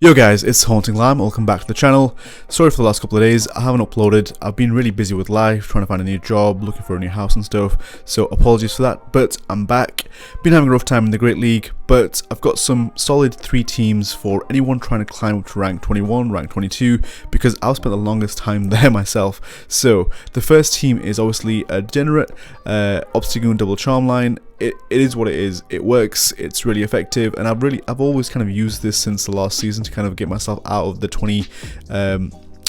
Yo guys, it's Haunting Lamb, welcome back to the channel. Sorry for the last couple of days, I haven't uploaded. I've been really busy with life, trying to find a new job, looking for a new house and stuff, so apologies for that, but I'm back. Been having a rough time in the Great League, but I've got some solid 3 teams for anyone trying to climb up to rank 21, rank 22, because I've spent the longest time there myself. So, the first team is obviously a degenerate Obstagoon double charm line. It is what it is. It works. It's really effective, and I've always kind of used this since the last season to kind of get myself out of the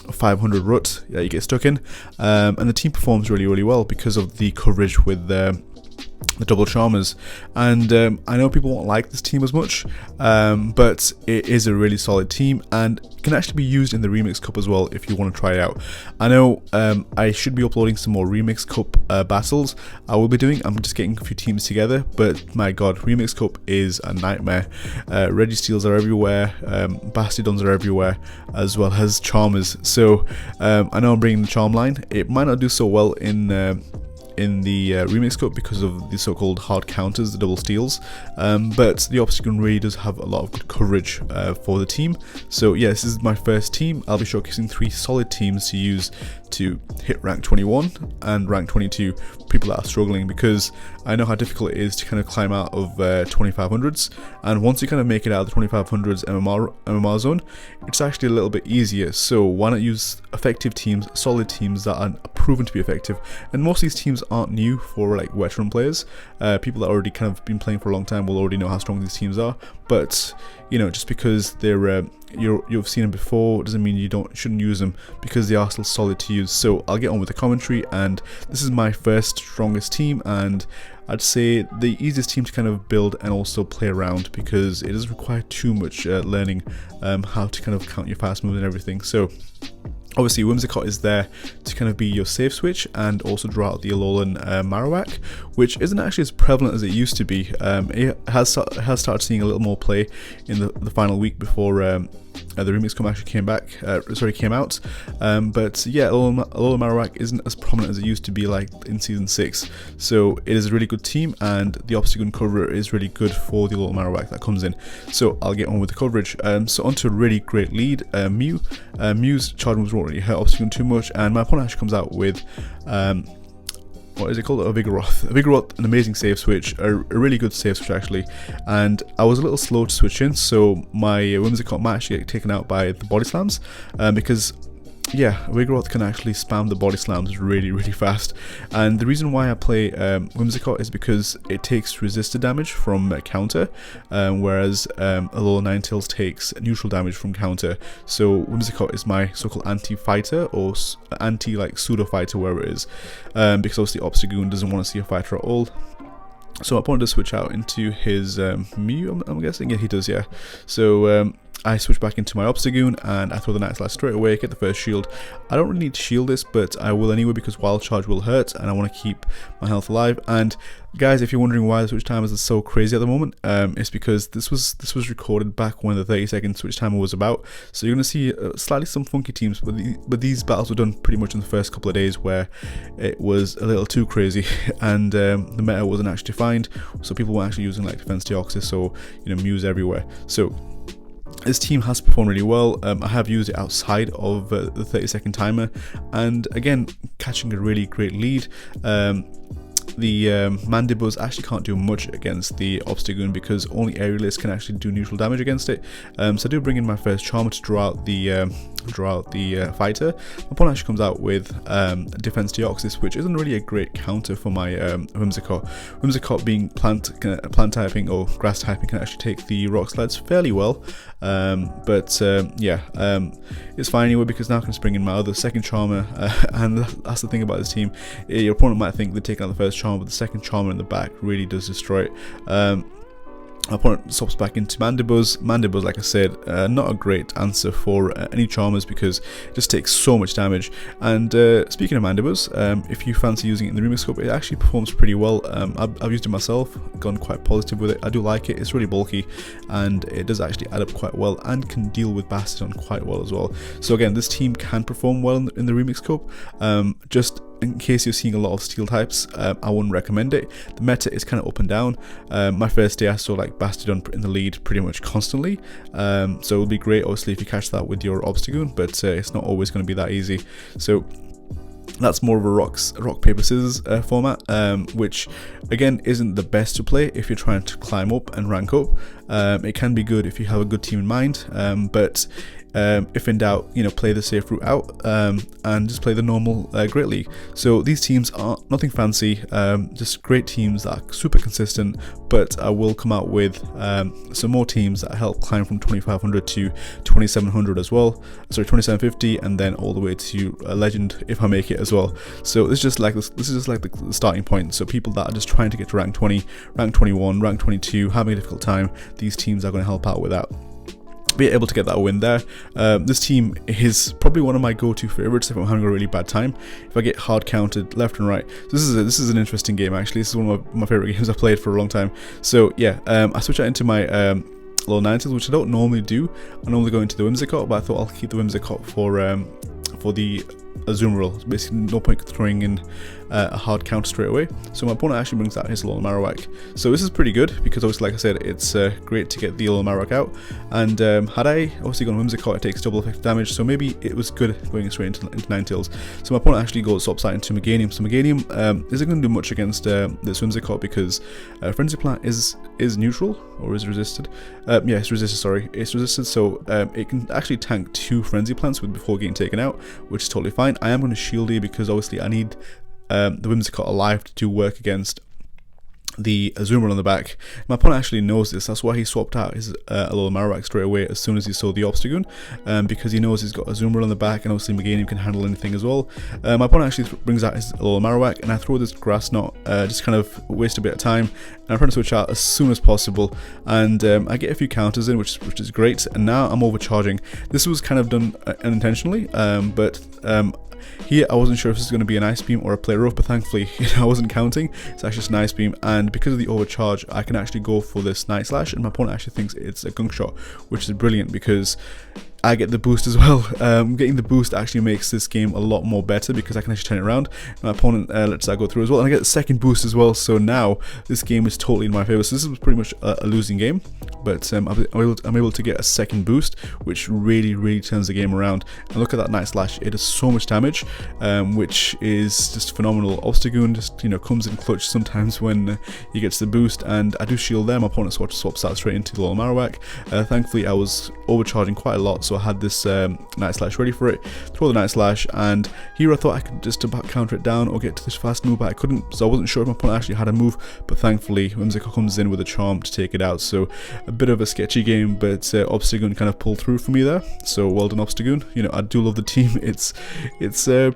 500 rut that you get stuck in. And the team performs really well because of the coverage with the double charmers, and I know people won't like this team as much, but it is a really solid team and can actually be used in the Remix Cup as well if you want to try it out. I know I should be uploading some more Remix Cup battles. I will be doing. I'm just getting a few teams together, but my god, Remix Cup is a nightmare. Registeals are everywhere, Bastidons are everywhere, as well as Charmers. So I know I'm bringing the Charm line. It might not do so well in the Remix Cup because of the so-called hard counters, the double steals, but the Obstagoon really does have a lot of good coverage for the team. So yeah, this is my first team. I'll be showcasing 3 solid teams to use to hit rank 21 and rank 22, people that are struggling, because I know how difficult it is to kind of climb out of 2500s, and once you kind of make it out of the 2500s MMR zone, it's actually a little bit easier. So why not use effective teams, solid teams that are proven to be effective, and most of these teams aren't new for like veteran players. People that already kind of been playing for a long time will already know how strong these teams are, but you know, just because they're you've seen them before doesn't mean you shouldn't use them, because they are still solid to use. So I'll get on with the commentary, and this is my first strongest team, and I'd say the easiest team to kind of build and also play around, because it doesn't require too much learning how to kind of count your fast moves and everything. So obviously Whimsicott is there to kind of be your safe switch and also draw out the Alolan Marowak, which isn't actually as prevalent as it used to be. It has started seeing a little more play in the final week before the Remix Cup actually came out. But yeah, Alolan Marowak isn't as prominent as it used to be like in Season 6. So it is a really good team, and the Obstagoon cover is really good for the Alolan Marowak that comes in. So I'll get on with the coverage. So onto a really great lead, Mew. Mew's charge moves won't really hurt Obstagoon too much, and my opponent actually comes out with what is it called? A Vigoroth, an amazing save switch, a really good save switch actually, and I was a little slow to switch in, so my Whimsicott might actually get taken out by the body slams, because yeah, Vigoroth can actually spam the body slams really fast, and the reason why I play Whimsicott is because it takes resisted damage from counter, whereas Alolan Ninetales takes neutral damage from counter. So Whimsicott is my so-called anti-fighter, or anti like pseudo-fighter, wherever it is, because obviously Obstagoon doesn't want to see a fighter at all. So my opponent does switch out into his Mew, I'm guessing. Yeah, he does, yeah. So I switch back into my Obstagoon, and I throw the Ninetales straight away, get the first shield. I don't really need to shield this, but I will anyway, because Wild Charge will hurt, and I want to keep my health alive. And guys, if you're wondering why the switch timers are so crazy at the moment, it's because this was recorded back when the 30-second switch timer was about. So you're going to see slightly some funky teams, but these battles were done pretty much in the first couple of days, where it was a little too crazy, and the meta wasn't actually defined, so people weren't actually using like Defense Deoxys or Mews everywhere. So this team has performed really well. I have used it outside of the 30-second timer, and again, catching a really great lead. The Mandibuzz actually can't do much against the Obstagoon, because only Aerialist can actually do neutral damage against it. So I do bring in my first Charmer to draw out the fighter. My opponent actually comes out with Defense Deoxys, which isn't really a great counter for my Whimsicott. Whimsicott being plant typing or grass typing can actually take the rock slides fairly well, but yeah, it's fine anyway, because now I can bring in my other second Charmer, and that's the thing about this team. Your opponent might think they're taking out the first Charmer, but the second Charmer in the back really does destroy it. My opponent swaps back into Mandibuzz. Mandibuzz, like I said, not a great answer for any Charmers, because it just takes so much damage. And speaking of Mandibuzz, if you fancy using it in the Remix Cup, it actually performs pretty well. I've used it myself, gone quite positive with it. I do like it. It's really bulky, and it does actually add up quite well, and can deal with Bastidon quite well as well. So again, this team can perform well in the Remix Cup. Just in case you're seeing a lot of steel types, I wouldn't recommend it. The meta is kind of up and down. My first day I saw like Bastardon in the lead pretty much constantly, so it would be great obviously if you catch that with your Obstagoon, but it's not always going to be that easy. So that's more of a rock paper scissors format, which again isn't the best to play if you're trying to climb up and rank up. It can be good if you have a good team in mind, but if in doubt, you know, play the safe route out and just play the normal Great League. So these teams are nothing fancy, just great teams that are super consistent, but I will come out with some more teams that help climb from 2500 to 2700 as well, sorry 2750, and then all the way to a legend if I make it as well. So this is just like the starting point. So people that are just trying to get to rank 20, rank 21, rank 22, having a difficult time, these teams are going to help out with that. Be able to get that win there. This team is probably one of my go-to favorites if I'm having a really bad time, if I get hard counted left and right. So this is an interesting game actually. This is one of my favorite games I've played for a long time. So yeah, I switch out into my Alolan Ninetales, which I don't normally do. I normally go into the Whimsicott, but I thought I'll keep the Whimsicott for the Azumarill. Basically no point throwing in a hard counter straight away. So my opponent actually brings out his Alolan Marowak. So this is pretty good because obviously, like I said, it's great to get the Alolan Marowak out. And had I obviously gone Whimsicott, it takes double effective damage, so maybe it was good going straight into Ninetales. So my opponent actually goes swap into Meganium. So Meganium isn't going to do much against this Whimsicott because Frenzy Plant is neutral, or is resisted. Yeah, it's resisted, sorry. It's resisted, so it can actually tank 2 Frenzy Plants before getting taken out, which is totally fine. I am going to shield here because obviously I need the Whimsicott alive to do work against the Azumarill on the back. My opponent actually knows this. That's why he swapped out his Alolan Marowak straight away as soon as he saw the Obstagoon, because he knows he's got Azumarill on the back, and obviously Meganium can handle anything as well. My opponent actually brings out his Alolan Marowak, and I throw this Grass Knot, just kind of waste a bit of time, and I'm trying to switch out as soon as possible, and I get a few counters in, which is great, and now I'm overcharging. This was kind of done unintentionally, but here I wasn't sure if this was going to be an Ice Beam or a Play Rough, but thankfully I wasn't counting. It's actually just an Ice Beam, and because of the overcharge I can actually go for this Night Slash, and my opponent actually thinks it's a Gunk Shot, which is brilliant because I get the boost as well. Getting the boost actually makes this game a lot more better because I can actually turn it around. My opponent lets that go through as well, and I get the second boost as well, so now this game is totally in my favor. So this was pretty much a losing game, but I'm able to get a second boost, which really turns the game around. And look at that Night Slash, it does so much damage, which is just phenomenal. Obstagoon just, you know, comes in clutch sometimes when he gets the boost, and I do shield there. My opponent swaps that straight into the Alolan Marowak. Thankfully I was overcharging quite a lot, so I had this Night Slash ready for it. Throw the Night Slash, and here I thought I could just about counter it down or get to this fast move, but I couldn't, so I wasn't sure if my opponent actually had a move, but thankfully Whimsicott comes in with a Charm to take it out. So a bit of a sketchy game, but Obstagoon kind of pulled through for me there, so well done Obstagoon. You know, I do love the team. It's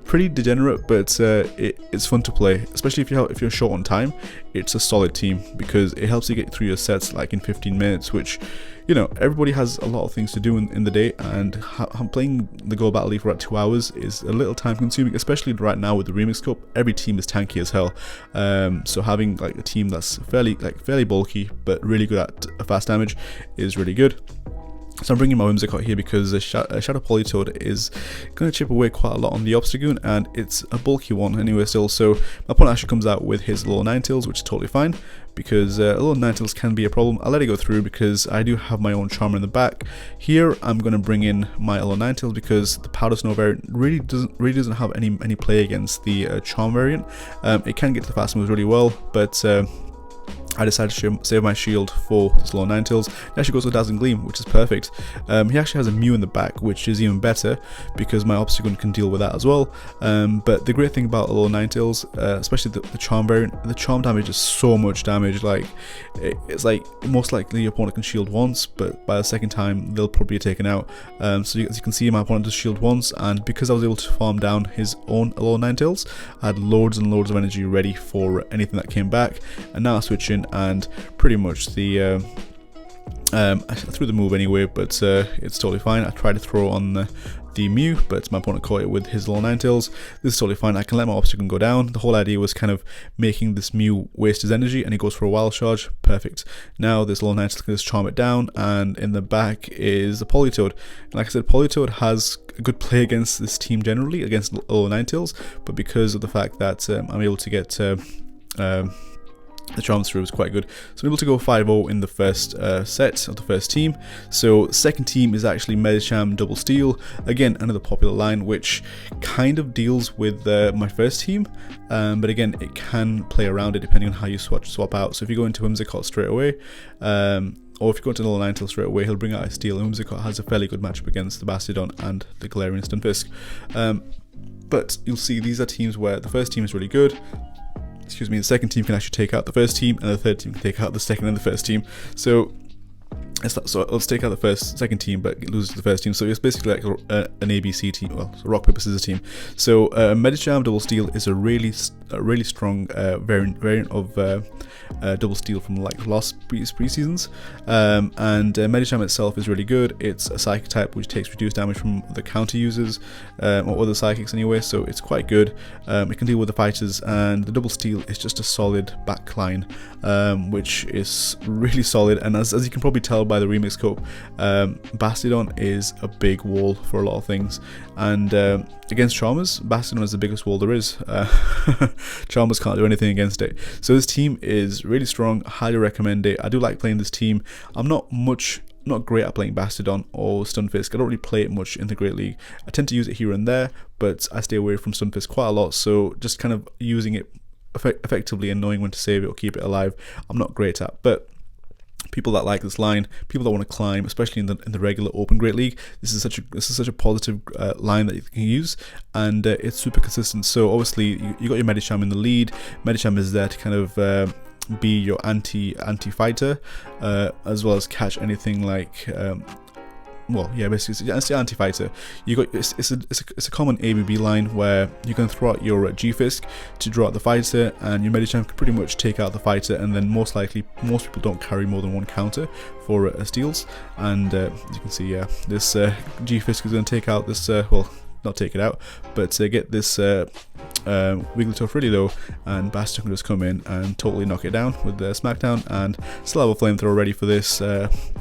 pretty degenerate, but it's fun to play, especially if you're short on time. It's a solid team because it helps you get through your sets like in 15 minutes, which, you know, everybody has a lot of things to do in the day, and playing the Go Battle League for about 2 hours is a little time consuming, especially right now with the Remix Cup. Every team is tanky as hell, so having like a team that's fairly bulky but really good at fast damage is really good. So I'm bringing my Whimsicott here because the Shadow Politoed is going to chip away quite a lot on the Obstagoon, and it's a bulky one anyway still. So my opponent actually comes out with his Alolan Ninetales, which is totally fine because Alolan Ninetales can be a problem. I'll let it go through because I do have my own Charmer in the back. Here I'm going to bring in my Alolan Ninetales because the Powder Snow variant really doesn't have any play against the Charm variant. It can get to the fast moves really well, but I decided to save my shield for this Alolan Ninetales. He actually goes with Dazzling Gleam, which is perfect. He actually has a Mew in the back, which is even better because my Obstagoon can deal with that as well. But the great thing about Alolan Ninetales, especially the Charm variant, the Charm damage is so much damage. Like, it's like most likely your opponent can shield once, but by the second time they'll probably be taken out. So as you can see, my opponent just shield once, and because I was able to farm down his own Alolan Ninetales, I had loads and loads of energy ready for anything that came back. And now I switch in, and pretty much the I threw the move anyway, but it's totally fine. I tried to throw on the Mew, but my opponent caught it with his Alolan Ninetales. This is totally fine. I can let my Obstagoon go down. The whole idea was kind of making this Mew waste his energy, and he goes for a Wild Charge. Perfect. Now this Alolan Ninetales can just charm it down, and in the back is a Politoed. And like I said, Politoed has a good play against this team generally, against Alolan Ninetales, but because of the fact that I'm able to get the charm through was quite good. So I'm able to go 5-0 in the first set of the first team. So second team is actually Medicham Double Steel. Again, another popular line which kind of deals with my first team, but again, it can play around it depending on how you swap out. So if you go into Whimsicott straight away, or if you go into Alolan Ninetales straight away, he'll bring out a Steel, and Whimsicott has a fairly good matchup against the Bastiodon and the Galarian Stunfisk. But you'll see these are teams where the first team is really good. Excuse me, the second team can actually take out the first team, and the third team can take out the second and the first team. So let's take out the second team, but it loses to the first team. So it's basically like an ABC team, well, it's a rock paper scissors team. So Medicham Double Steel is a really strong variant of Double Steel from like last pre-seasons, and Medicham itself is really good. It's a psychic type which takes reduced damage from the counter users or other psychics anyway, so it's quite good. It can deal with the fighters, and the Double Steel is just a solid backline, which is really solid. And as you can probably tell by the remix scope, Bastiodon is a big wall for a lot of things, and against Charmers, Bastiodon is the biggest wall there is. Charmers can't do anything against it. So this team is really strong. Highly recommend it. I do like playing this team. I'm not great at playing Bastiodon or Stunfisk. I don't really play it much in the Great League. I tend to use it here and there, but I stay away from Stunfisk quite a lot. So just kind of using it effectively and knowing when to save it or keep it alive, I'm not great at. But people that like this line, people that want to climb, especially in the regular Open Great League, this is such a positive line that you can use, and it's super consistent. So obviously you got your Medicham in the lead. Medicham is there to kind of be your anti-fighter, as well as catch anything like well, yeah, basically it's the anti-fighter. You got it's a common ABB line where you can throw out your G-Fisk to draw out the fighter, and your Medicham can pretty much take out the fighter, and then most likely most people don't carry more than one counter for steals, and as you can see, yeah, this G-Fisk is going to take out this well, not take it out, but get this Wigglytuff really low, and Bastion can just come in and totally knock it down with the Smackdown, and still have a flamethrower ready for this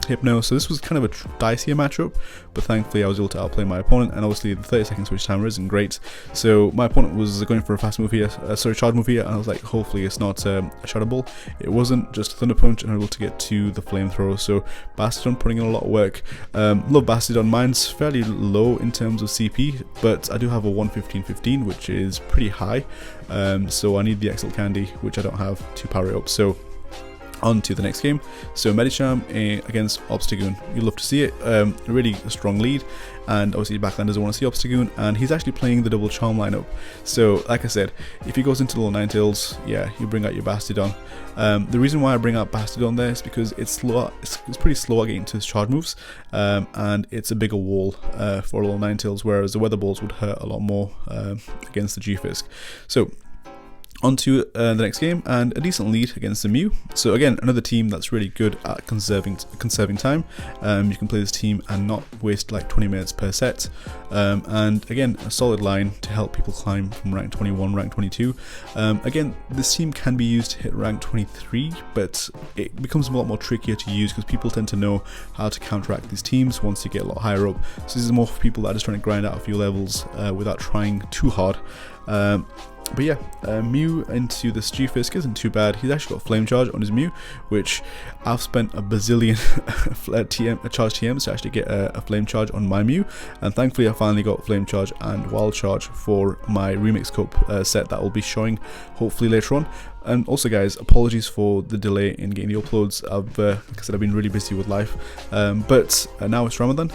Hypno. So this was kind of a dicier matchup, but thankfully I was able to outplay my opponent, and obviously the 30-second switch timer isn't great. So my opponent was going for a fast move here, charge move here, and I was like, hopefully it's not a Shadow Ball. It wasn't, just a Thunder Punch, and I was able to get to the flamethrower. So Bastiodon putting in a lot of work. Love Bastiodon. Mine's fairly low in terms of CP, but I do have a 115-15, which is pretty high, so I need the Excellent Candy, which I don't have, to power it up. So on to the next game. So Medicham against Obstagoon. You love to see it. A really strong lead, and obviously backline doesn't want to see Obstagoon, and he's actually playing the double charm lineup. So like I said, if he goes into the Alolan Ninetales, yeah, you bring out your Bastiodon. The reason why I bring out Bastiodon there is because it's slow. It's pretty slow at getting to his charge moves, and it's a bigger wall for Alolan Ninetales, whereas the Weather Balls would hurt a lot more against the G-Fisk. So on to the next game, and a decent lead against the Mew. So again, another team that's really good at conserving time. You can play this team and not waste like 20 minutes per set, and again, a solid line to help people climb from rank 21, rank 22. Again, this team can be used to hit rank 23, but it becomes a lot more trickier to use because people tend to know how to counteract these teams once you get a lot higher up. So this is more for people that are just trying to grind out a few levels without trying too hard. But yeah, Mew into this G-Fisk isn't too bad. He's actually got Flame Charge on his Mew, which I've spent a bazillion charge TMs to actually get a Flame Charge on my Mew, and thankfully I finally got Flame Charge and Wild Charge for my Remix Cup set that will be showing hopefully later on. And also guys, apologies for the delay in getting the uploads. Like I said, I've been really busy with life, but now it's Ramadan.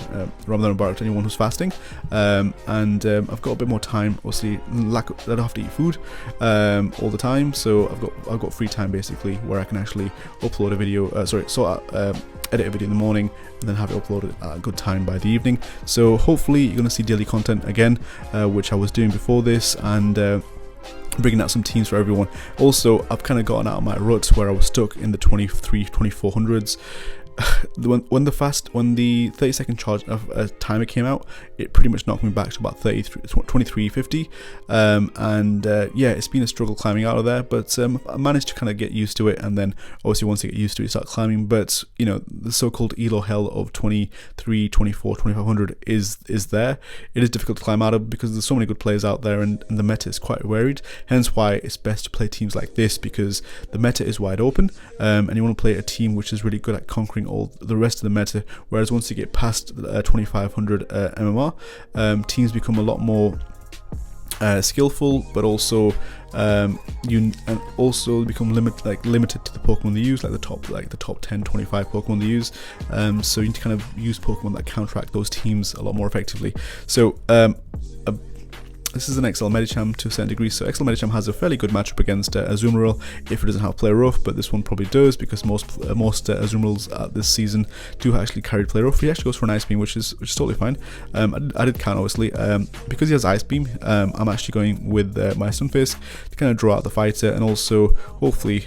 Ramadan Mubarak to anyone who's fasting, and I've got a bit more time. Obviously, I don't have to eat food all the time, so I've got free time basically where I can actually upload a video. Edit a video in the morning and then have it uploaded at a good time by the evening. So hopefully you're going to see daily content again, which I was doing before this, and bringing out some teams for everyone. Also, I've kind of gotten out of my rut where I was stuck in the 23-2400s. when the 30-second charge of timer came out, it pretty much knocked me back to about 2350, and yeah, it's been a struggle climbing out of there, but I managed to kind of get used to it, and then obviously once you get used to it, you start climbing. But you know, the so-called elo hell of 23, 24, 2500 is there. It is difficult to climb out of because there's so many good players out there, and the meta is quite varied, hence why it's best to play teams like this, because the meta is wide open, and you want to play a team which is really good at conquering all the rest of the meta. Whereas once you get past 2500 MMR, teams become a lot more skillful, but also you also become limited to the Pokemon they use, like the top 10, 25 Pokemon they use. So you need to kind of use Pokemon that counteract those teams a lot more effectively. So this is an XL Medicham to a certain degree, so XL Medicham has a fairly good matchup against Azumarill if it doesn't have Play Rough, but this one probably does, because most Azumarills this season do actually carry Play Rough. He actually goes for an Ice Beam, which is totally fine. I did count, obviously, because he has Ice Beam. I'm actually going with my Stunfisk to kind of draw out the fighter, and also hopefully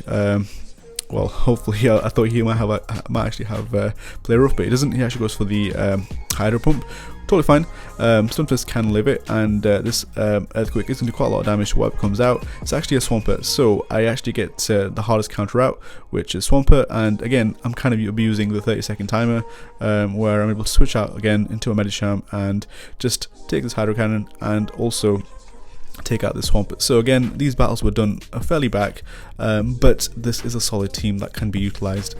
well, hopefully, I thought he might actually have Play Rough, but he doesn't. He actually goes for the Hydro Pump. Totally fine. Stunfisk can live it, and this Earthquake is going to do quite a lot of damage to whatever comes out. It's actually a Swampert, so I actually get the hardest counter out, which is Swampert, and again, I'm kind of abusing the 30-second timer, where I'm able to switch out again into a Medicham and just take this Hydro Cannon and also take out this Swampert. So again, these battles were done fairly back, but this is a solid team that can be utilized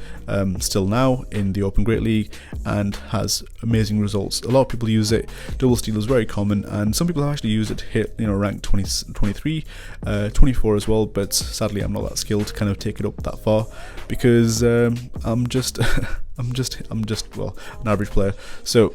still now in the Open Great League and has amazing results. A lot of people use it. Double Steal is very common, and some people have actually used it to hit, you know, rank 20, 23, 24 as well, but sadly I'm not that skilled to kind of take it up that far, because I'm just well, an average player. So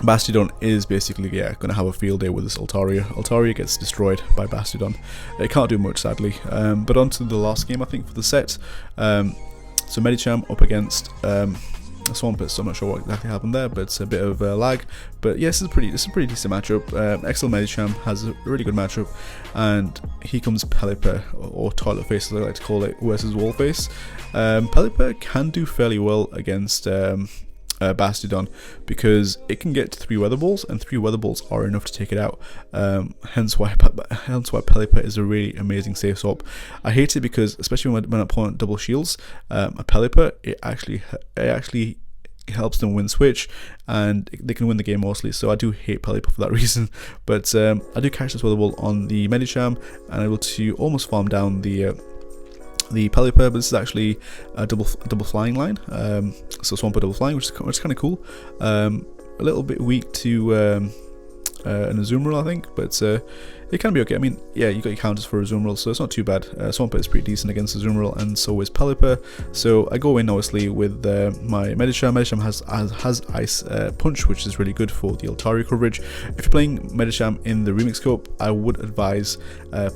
Bastiodon is basically, yeah, going to have a field day with this Altaria. Altaria gets destroyed by Bastiodon. It can't do much, sadly. But on to the last game, I think, for the set. So Medicham up against Swampert, so I'm not sure what exactly happened there, but it's a bit of lag. But yes, it's a pretty decent matchup. XL Medicham has a really good matchup, and he comes Pelipper, or Toilet Face as I like to call it, versus Wallface. Pelipper can do fairly well against Bastiodon, because it can get to 3 Weather Balls, and 3 Weather Balls are enough to take it out. Hence why Pelipper is a really amazing safe swap. I hate it because, especially when an opponent double shields a Pelipper, it actually helps them win switch, and they can win the game mostly. So I do hate Pelipper for that reason. But I do catch this Weather Ball on the Medicham, and I'm able to almost farm down the Pelipper, but this is actually a double flying line, so Swampert double flying, which is kind of cool. A little bit weak to an Azumarill, I think, but it can be okay. I mean, yeah, you got your counters for Azumarill, so it's not too bad. Swampert is pretty decent against Azumarill, and so is Pelipper. So I go in obviously with my Medicham. Medicham has Ice Punch, which is really good for the Altaria coverage. If you're playing Medicham in the Remix Cup, I would advise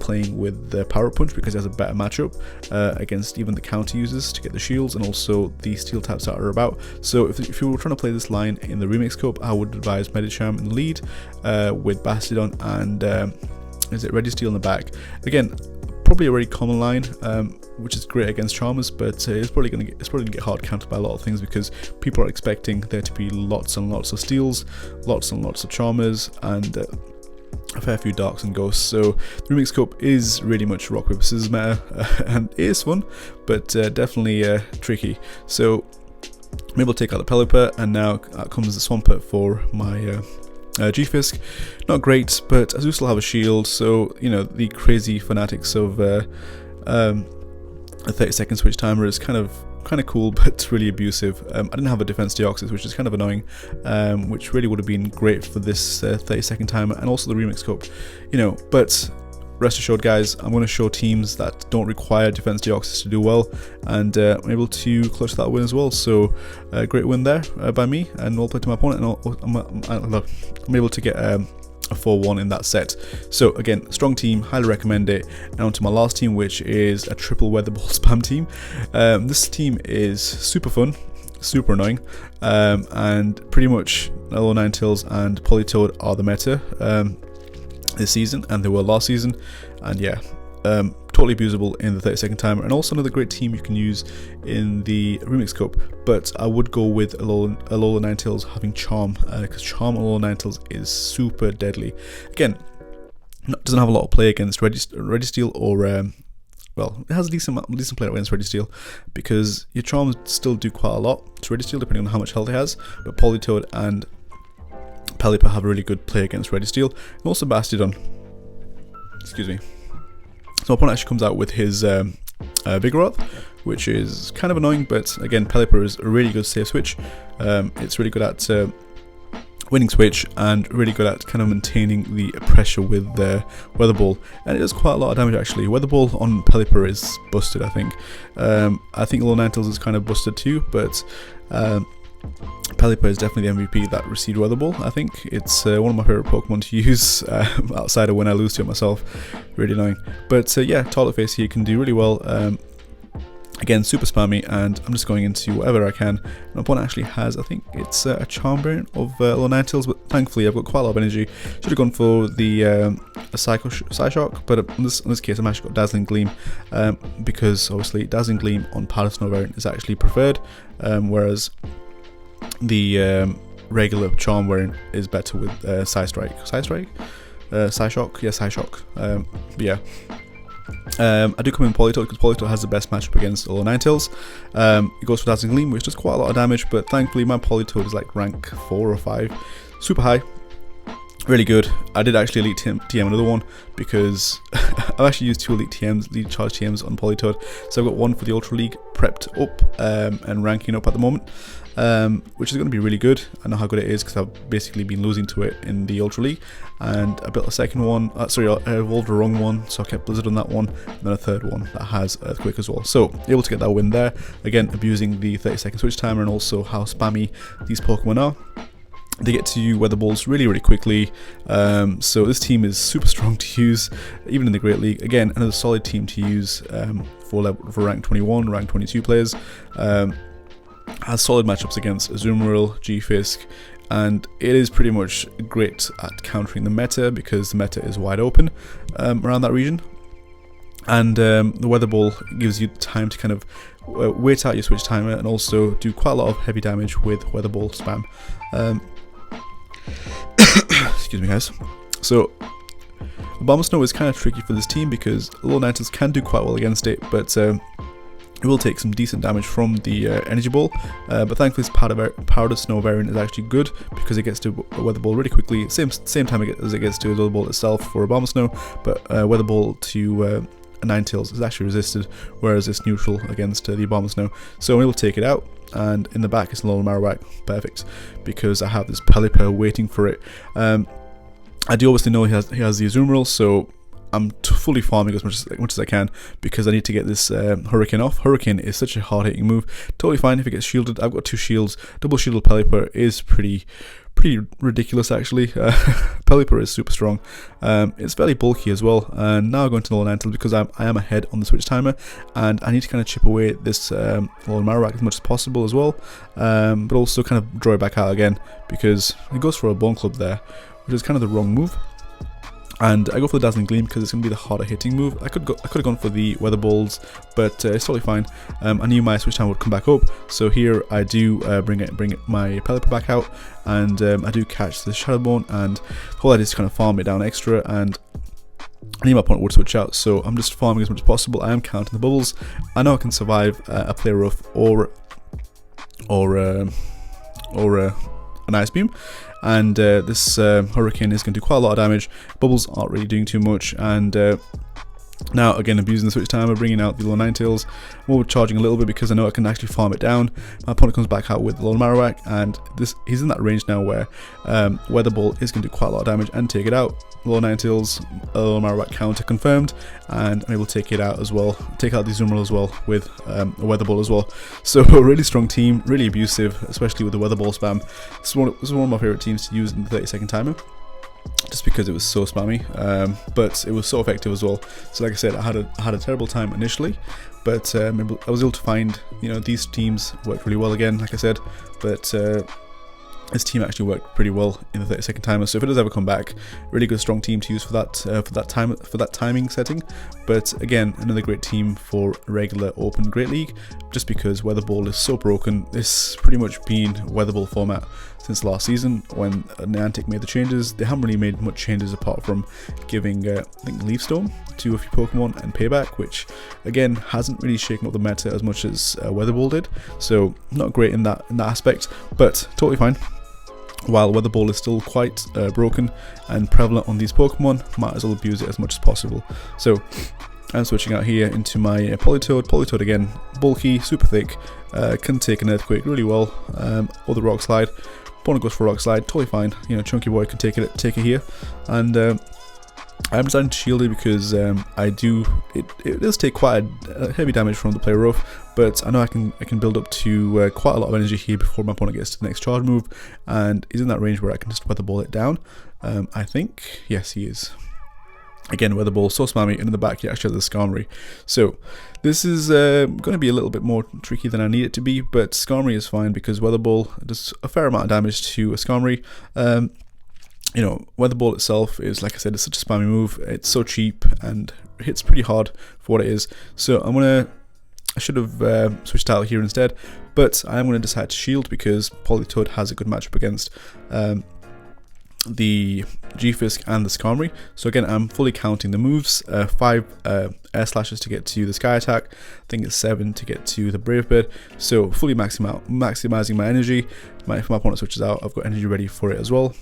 playing with the Power Punch, because it has a better matchup against even the counter users to get the shields, and also the steel types that are about. So if you were trying to play this line in the Remix Cup, I would advise Medicham in the lead with Bastiodon and is it Registeel in the back. Again, probably a very common line, which is great against Charmers, but it's probably gonna get hard countered by a lot of things, because people are expecting there to be lots and lots of steals, lots and lots of Charmers, and a fair few Darks and Ghosts. So the Remix Cup is really much rock paper scissors meta, and it is fun, but definitely tricky. So I'm able to take out the Pelipper, and now out comes the Swampert for my G-Fisk. Not great, but I do still have a shield, so you know, the crazy fanatics of a 30-second switch timer is kind of cool, but really abusive. I didn't have a defense Deoxys, which is kind of annoying, which really would have been great for this 30-second timer, and also the Remix Cup, you know. But rest assured, guys, I'm going to show teams that don't require defense Deoxys to do well, and I'm able to clutch that win as well. So great win there by me, and well played to my opponent, and I'm able to get a 4-1 in that set. So again, strong team, highly recommend it. And on to my last team, which is a triple Weather Ball spam team. This team is super fun, super annoying, and pretty much Alolan Ninetales and Politoed are the meta this season, and they were last season, and yeah, totally abusable in the 30-second timer, and also another great team you can use in the Remix Cup. But I would go with Alolan Ninetales having Charm, because Charm Alolan Ninetales is super deadly. Again, doesn't have a lot of play against Registeel or well, it has a decent play against Registeel, because your Charms still do quite a lot to Registeel depending on how much health it has, but Politoed and Pelipper have a really good play against Registeel, and also Bastiodon. Excuse me. So my opponent actually comes out with his Vigoroth, which is kind of annoying, but again, Pelipper is a really good safe switch. It's really good at winning switch, and really good at kind of maintaining the pressure with the Weather Ball, and it does quite a lot of damage actually. Weather Ball on Pelipper is busted, I think. I think Alolan Ninetales is kind of busted too, but Pelipper is definitely the MVP that received Weather Ball. I think it's one of my favourite Pokemon to use outside of when I lose to it myself. Really annoying. But yeah, Toilet Face here can do really well. Again, super spammy, and I'm just going into whatever I can. My opponent actually has, I think it's a Charm variant of Alolan Ninetales, but thankfully I've got quite a lot of energy. Should have gone for the Psyshock, but in this case I'm actually got Dazzling Gleam, because obviously Dazzling Gleam on Powder Snow variant is actually preferred, whereas the regular Charm variant is better with Psystrike. Psyshock? Yeah, Psyshock. Yeah. I do come in Politoed because Politoed has the best matchup against Alolan Ninetales. It goes for Dazzling Gleam, which does quite a lot of damage, but thankfully my Politoed is like rank 4 or 5. Super high. Really good. I did actually Elite TM another one, because I've actually used 2 Elite Charge TMs on Politoed. So I've got one for the Ultra League prepped up and ranking up at the moment, which is going to be really good. I know how good it is because I've basically been losing to it in the Ultra League, and I built a second one, I evolved a wrong one, so I kept Blizzard on that one, and then a third one that has Earthquake as well. So able to get that win there, again abusing the 30-second switch timer and also how spammy these Pokemon are. They get to Weather Balls really, really quickly, so this team is super strong to use, even in the Great League. Again, another solid team to use for rank 21, rank 22 players. Has solid matchups against Azumarill, G-Fisk, and it is pretty much great at countering the meta, because the meta is wide open around that region. And the Weather Ball gives you time to kind of wait out your switch timer, and also do quite a lot of heavy damage with Weather Ball spam. Excuse me, guys. So Abomasnow is kind of tricky for this team, because Alolan Ninetales can do quite well against it, but it will take some decent damage from the Energy Ball. But thankfully this Powder Snow variant is actually good, because it gets to Weather Ball really quickly, same time as it gets to Weather Ball itself for Abomasnow, but Weather Ball to Ninetales is actually resisted, whereas it's neutral against the Abomasnow. So I'm able to take it out, and in the back it's Alolan Marowak, perfect, because I have this Pelipper waiting for it. I do obviously know he has the Azumarill, so I'm fully farming as much as I can, because I need to get this Hurricane off. Hurricane is such a hard hitting move, totally fine if it gets shielded. I've got 2 shields. Double shielded Pelipper is pretty ridiculous actually. Pelipper is super strong. It's fairly bulky as well, and now I'm going to Alolan Ninetales because I am ahead on the switch timer, and I need to kind of chip away at this Alolan Marowak as much as possible as well, but also kind of draw it back out again, because it goes for a Bone Club there, which is kind of the wrong move. And I go for the Dazzling Gleam because it's going to be the harder hitting move. I could have gone for the Weather Balls, but it's totally fine. I knew my switch time would come back up, so here I do bring my Pelipper back out, and I do catch the Shadow Bone, and the whole idea is to kind of farm it down extra, and I need my opponent would switch out, so I'm just farming as much as possible. I am counting the bubbles. I know I can survive a Play Rough or an Ice Beam, and this Hurricane is going to do quite a lot of damage. Bubbles aren't really doing too much, and now again abusing the switch timer, bringing out the Alolan Ninetales, more charging a little bit because I know I can actually farm it down. My opponent comes back out with the Alolan Marowak, and he's in that range now where Weather Ball is going to do quite a lot of damage and take it out. Alolan Ninetales, Alolan Marowak counter confirmed, and I'm able to take it out as well, take out the Azumarill as well with a Weather Ball as well. So a really strong team, really abusive, especially with the Weather Ball spam. This is one of my favourite teams to use in the 30-second timer, just because it was so spammy, but it was so effective as well. So like I said, I had a terrible time initially, but I was able to find, these teams worked really well again, like I said, but This team actually worked pretty well in the 30-second timer, so if it does ever come back, really good strong team to use for that timing setting. But again, another great team for regular Open Great League, just because Weather Ball is so broken. This pretty much been Weather Ball format since last season when Niantic made the changes. They haven't really made much changes apart from giving I think Leaf Storm to a few Pokemon and Payback, which again hasn't really shaken up the meta as much as Weather Ball did. So not great in that aspect, but totally fine. While Weather Ball is still quite broken and prevalent on these Pokemon, might as well abuse it as much as possible. So I'm switching out here into my Politoed. Politoed again, bulky, super thick, can take an Earthquake really well, or the Rock Slide. Opponent goes for Rock Slide, totally fine. You know, Chunky Boy can take it here, and I'm deciding to shield it because it does take quite a heavy damage from the Play Rough, but I know I can build up to quite a lot of energy here before my opponent gets to the next charge move, and he's in that range where I can just Weather Ball it down. I think, yes, he is. Again, Weather Ball, so spammy, and in the back he actually has the Skarmory. So this is going to be a little bit more tricky than I need it to be, but Skarmory is fine because Weather Ball does a fair amount of damage to a Skarmory. You know, Weather Ball itself is, like I said, it's such a spammy move. It's so cheap and hits pretty hard for what it is. So I should have switched out here instead, but I'm going to decide to shield because Politoed has a good matchup against the G-Fisk and the Skarmory. So again, I'm fully counting the moves, 5 air slashes to get to the Sky Attack, I think it's 7 to get to the Brave Bird, so fully maximizing my energy. If my opponent switches out, I've got energy ready for it as well.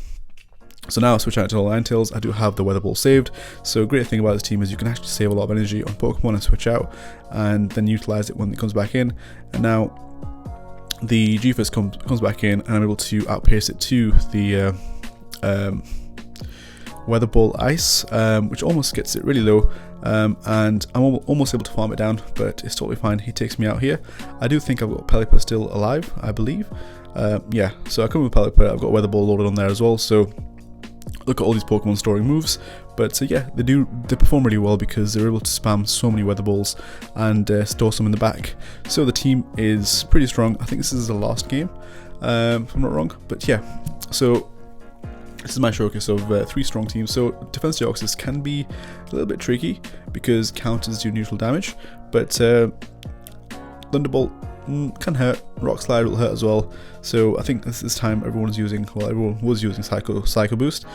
So now switching out to Alolan Ninetales, I do have the Weather Ball saved. So a great thing about this team is you can actually save a lot of energy on Pokemon and switch out, and then utilize it when it comes back in. And now the G-Fisk comes back in, and I'm able to outpace it to the Weather Ball Ice, which almost gets it really low, and I'm almost able to farm it down, but it's totally fine. He takes me out here. I do think I've got Pelipper still alive, I believe. Yeah, so I come with Pelipper, I've got Weather Ball loaded on there as well, so look at all these Pokemon storing moves. But yeah, they perform really well because they're able to spam so many Weather Balls and store some in the back. So the team is pretty strong. I think this is the last game, if I'm not wrong, but yeah, so this is my showcase of 3 strong teams. So Defense Deoxys can be a little bit tricky because counters do neutral damage, but Thunderbolt can hurt, Rock Slide will hurt as well. So I think this time everyone was using Psycho Boost,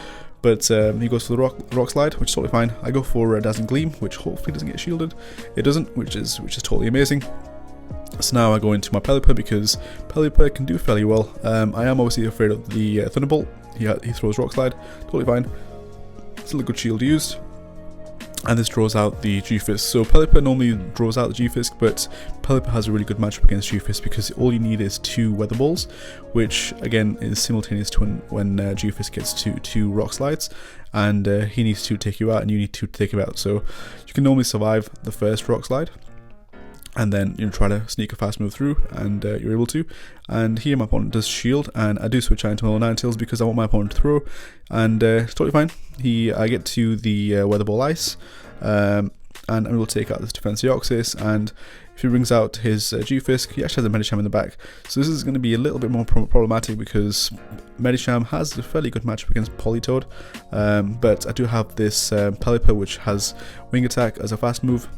but he goes for the rock Slide, which is totally fine. I go for Dazzling Gleam, which hopefully doesn't get shielded. It doesn't, which is totally amazing. So now I go into my Pelipper because Pelipper can do fairly well. I am obviously afraid of the Thunderbolt. He throws Rock Slide, totally fine. Still a good shield used. And this draws out the G-Fisk. So Pelipper normally draws out the G-Fisk, but Pelipper has a really good matchup against G-Fisk because all you need is 2 Weather Balls, which again is simultaneous to when G-Fisk gets 2 Rock Slides, and he needs to take you out and you need to take him out. So you can normally survive the first Rock Slide, and then try to sneak a fast move through, and you're able to. And here my opponent does shield, and I do switch out into Alolan Ninetales because I want my opponent to throw, and it's totally fine. I get to the Weather Ball Ice, and I'm able to take out this Defense Deoxys, and if he brings out his G-Fisk, he actually has a Medicham in the back. So this is going to be a little bit more problematic because Medicham has a fairly good matchup against Politoed, but I do have this Pelipper, which has Wing Attack as a fast move.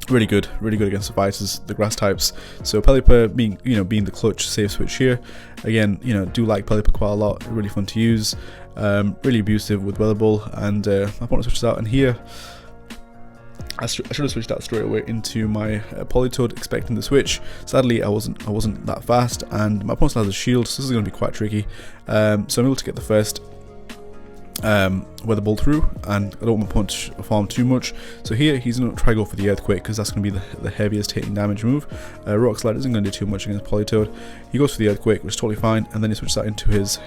Really good against the fighters, the grass types. So Pelipper being the clutch save switch here. Again, do like Pelipper quite a lot. Really fun to use. Really abusive with Weather Ball, and my opponent switches out. And here, I should have switched out straight away into my Politoed, expecting the switch. Sadly, I wasn't that fast, and my opponent has a shield, so this is going to be quite tricky. So I'm able to get the first Weather Ball through, and I don't want my opponent to farm too much. So here he's going to try to go for the Earthquake because that's going to be the heaviest hitting damage move. Rock Slide isn't going to do too much against Politoed. He goes for the Earthquake, which is totally fine, and then he switches that into his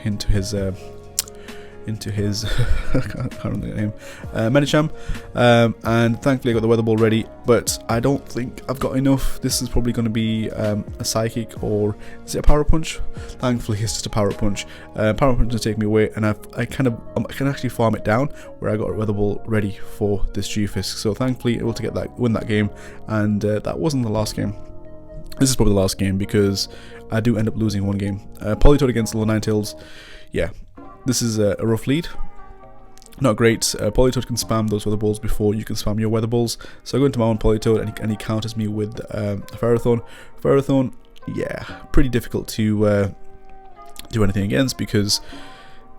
I can't remember the name, Medicham, and thankfully I got the Weather Ball ready, but I don't think I've got enough. This is probably going to be a Psychic, or is it a Power Punch? Thankfully it's just a Power Punch. Power Punch will take me away, and I can actually farm it down where I got a Weather Ball ready for this G-Fisk. So thankfully able to win that game, and that wasn't the last game. This is probably the last game because I do end up losing one game. Politoed against Alolan Ninetales. Yeah, this is a rough lead. Not great. Politoed can spam those weather balls before you can spam your weather balls. So I go into my own Politoed and he counters me with Ferrothorn. Ferrothorn, yeah, pretty difficult to do anything against because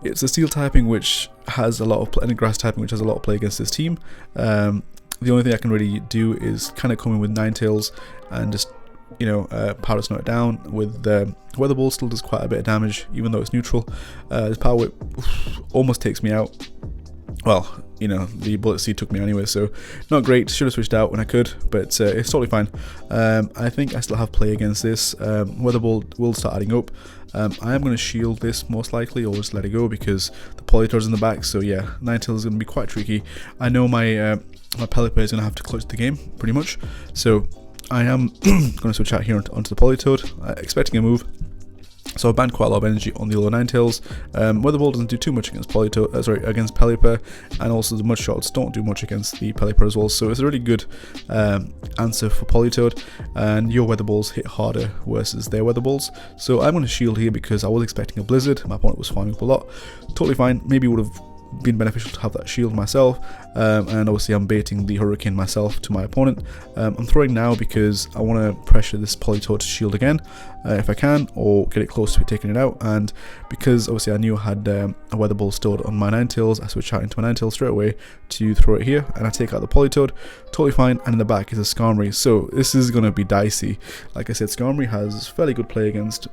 it's a steel typing which has a lot of play, and a grass typing which has a lot of play against this team. The only thing I can really do is kind of come in with Ninetales and just, you know, Powder Snow it down with Weather Ball. Still does quite a bit of damage even though it's neutral. This Power Whip almost takes me out. Well, you know, the Bullet Seed took me anyway, so not great. Should have switched out when I could, but it's totally fine. I think I still have play against this. Weather Ball will start adding up. I am going to shield this most likely, or just let it go because the Politoed's in the back. So yeah, Ninetales is going to be quite tricky. I know my my Pelipper is going to have to clutch the game pretty much. So I am going to switch out here onto the Politoed, expecting a move. So I banned quite a lot of energy on the Alolan Ninetales. Weather Ball doesn't do too much against against Pelipper, and also the Mud Shots don't do much against the Pelipper as well. So it's a really good answer for Politoed, and your Weather Balls hit harder versus their Weather Balls. So I'm going to shield here because I was expecting a Blizzard. My opponent was farming up a lot. Totally fine. Maybe would have been beneficial to have that shield myself, and obviously I'm baiting the Hurricane myself to my opponent. I'm throwing now because I want to pressure this Politoed to shield again if I can, or get it close to it taking it out. And because obviously I knew I had a Weather Ball stored on my Ninetales, I switch out into my Ninetales straight away to throw it here, and I take out the Politoed. Totally fine. And in the back is a Skarmory, so this is going to be dicey. Like I said, Skarmory has fairly good play against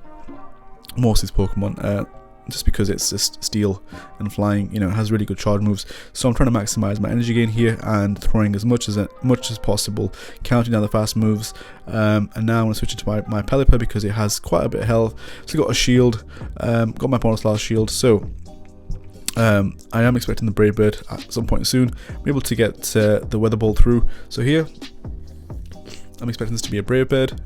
most of these Pokemon. Just because it's just steel and flying, you know, it has really good charge moves. So I'm trying to maximize my energy gain here and throwing as much as possible, counting down the fast moves. And now I'm going to switch into my Pelipper because it has quite a bit of health. So got a shield, got my opponent's last shield. So I am expecting the Brave Bird at some point soon. I'm able to get the Weather Ball through. So here I'm expecting this to be a Brave Bird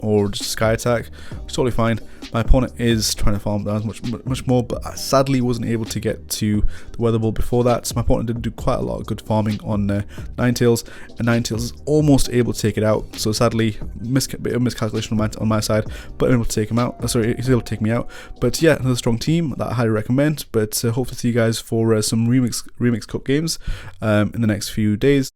or just a Sky Attack. It's totally fine. My opponent is trying to farm down much more, but I sadly wasn't able to get to the Weather Ball before that. So my opponent did do quite a lot of good farming on Ninetales, and Ninetales is almost able to take it out. So sadly, bit of miscalculation on my side, but I'm able to take him out. Sorry, he's able to take me out. But yeah, another strong team that I highly recommend. But hope to see you guys for some Remix Cup games in the next few days.